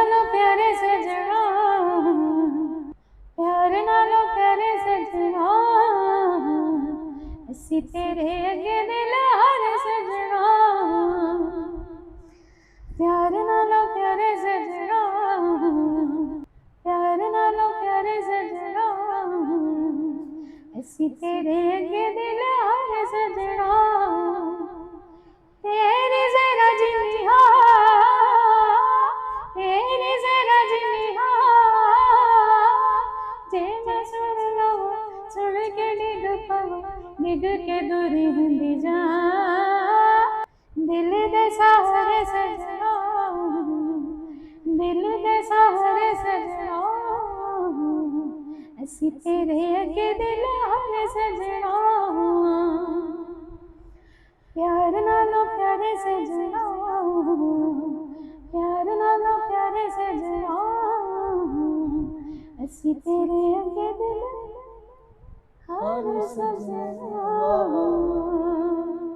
नालो प्यारे सजना, प्यार नालो प्यारे सजना, असी तेरे अगे दिल हार सजना। प्यार नालो प्यारे सजना, प्यार नालो प्यारे सजना, असी तेरे अगे दिल हार सजना। तेरी जरा जिनी हो, तेरी जरा जिनी हो, जे मैं सुन लवा सुन के डिग पवा, डिग के दूरी हुंदी जा। दिल दे सहारे सजना, दिल दे सहारे सजना, असी तेरे अगे दिल हार सजना। प्यार नालो प्यारे सजना, प्यार नालो प्यारे सजना, असी तेरे अगे दिल हार सजना।